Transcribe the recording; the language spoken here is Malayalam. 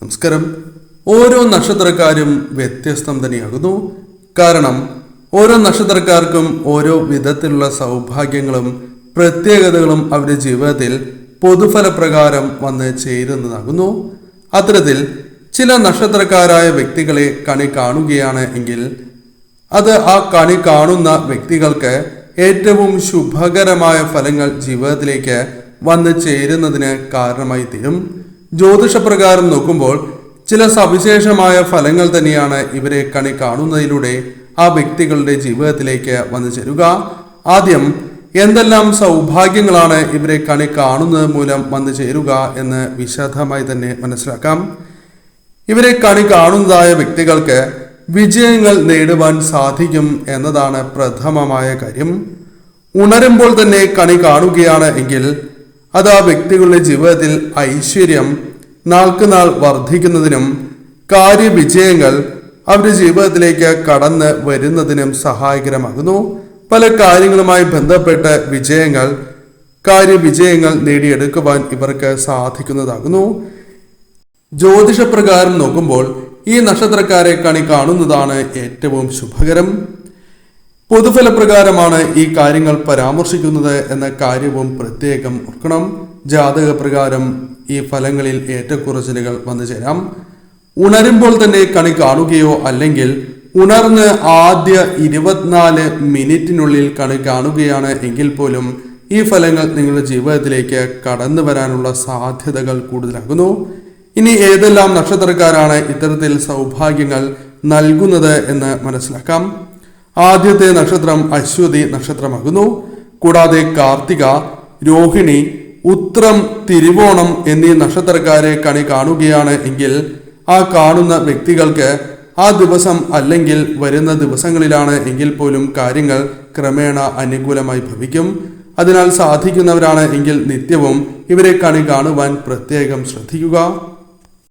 നമസ്കാരം. ഓരോ നക്ഷത്രക്കാരും വ്യത്യസ്തം തന്നെയാകുന്നു. കാരണം ഓരോ നക്ഷത്രക്കാർക്കും ഓരോ വിധത്തിലുള്ള സൗഭാഗ്യങ്ങളും പ്രത്യേകതകളും അവരുടെ ജീവിതത്തിൽ പൊതുഫലപ്രകാരം വന്ന് ചേരുന്നതാകുന്നു. അത്തരത്തിൽ ചില നക്ഷത്രക്കാരായ വ്യക്തികളെ കണി കാണുകയാണ് എങ്കിൽ അത് ആ കണി കാണുന്ന വ്യക്തികൾക്ക് ഏറ്റവും ശുഭകരമായ ഫലങ്ങൾ ജീവിതത്തിലേക്ക് വന്ന് ചേരുന്നതിന് കാരണമായി തീരും. ജ്യോതിഷപ്രകാരം നോക്കുമ്പോൾ ചില സവിശേഷമായ ഫലങ്ങൾ തന്നെയാണ് ഇവരെ കണി കാണുന്നതിലൂടെ ആ വ്യക്തികളുടെ ജീവിതത്തിലേക്ക് വന്നു ചേരുക. ആദ്യം എന്തെല്ലാം സൗഭാഗ്യങ്ങളാണ് ഇവരെ കണി കാണുന്നത് മൂലം വന്നു ചേരുക എന്ന് വിശദമായി തന്നെ മനസ്സിലാക്കാം. ഇവരെ കണി കാണുന്നതായ വ്യക്തികൾക്ക് വിജയങ്ങൾ നേടുവാൻ സാധിക്കും എന്നതാണ് പ്രഥമമായ കാര്യം. ഉണരുമ്പോൾ തന്നെ കണി കാണുകയാണ് എങ്കിൽ അത് ആ വ്യക്തികളുടെ ജീവിതത്തിൽ ഐശ്വര്യം നാൾക്കുനാൾ വർദ്ധിക്കുന്നതിനും കാര്യവിജയങ്ങൾ അവരുടെ ജീവിതത്തിലേക്ക് കടന്ന് വരുന്നതിനും സഹായകരമാകുന്നു. പല കാര്യങ്ങളുമായി ബന്ധപ്പെട്ട് കാര്യവിജയങ്ങൾ നേടിയെടുക്കുവാൻ ഇവർക്ക് സാധിക്കുന്നതാകുന്നു. ജ്യോതിഷപ്രകാരം നോക്കുമ്പോൾ ഈ നക്ഷത്രക്കാരെ കണി കാണുന്നതാണ് ഏറ്റവും ശുഭകരം. പൊതുഫലപ്രകാരമാണ് ഈ കാര്യങ്ങൾ പരാമർശിക്കുന്നത് എന്ന കാര്യവും പ്രത്യേകം ഓർക്കണം. ജാതകപ്രകാരം ഈ ഫലങ്ങളിൽ ഏറ്റക്കുറച്ചിലുകൾ വന്നു ചേരാം. ഉണരുമ്പോൾ തന്നെ കണി കാണുകയോ അല്ലെങ്കിൽ ഉണർന്ന് ആദ്യ 24 മിനിറ്റിനുള്ളിൽ കണി കാണുകയാണ് എങ്കിൽ പോലും ഈ ഫലങ്ങൾ നിങ്ങളുടെ ജീവിതത്തിലേക്ക് കടന്നു വരാനുള്ള സാധ്യതകൾ കൂടുതലാകുന്നു. ഇനി ഏതെല്ലാം നക്ഷത്രക്കാരാണ് ഇത്തരത്തിൽ സൗഭാഗ്യങ്ങൾ നൽകുന്നത് എന്ന് മനസ്സിലാക്കാം. ആദ്യത്തെ നക്ഷത്രം അശ്വതി നക്ഷത്രമാകുന്നു. കൂടാതെ കാർത്തിക, രോഹിണി, ഉത്രം, തിരുവോണം എന്നീ നക്ഷത്രക്കാരെ കണി കാണുകയാണ് എങ്കിൽ ആ കാണുന്ന വ്യക്തികൾക്ക് ആ ദിവസം അല്ലെങ്കിൽ വരുന്ന ദിവസങ്ങളിലാണ് എങ്കിൽ പോലും കാര്യങ്ങൾ ക്രമേണ അനുകൂലമായി ഭവിക്കും. അതിനാൽ സാധിക്കുന്നവരാണ് എങ്കിൽ നിത്യവും ഇവരെ കണി കാണുവാൻ പ്രത്യേകം ശ്രദ്ധിക്കുക.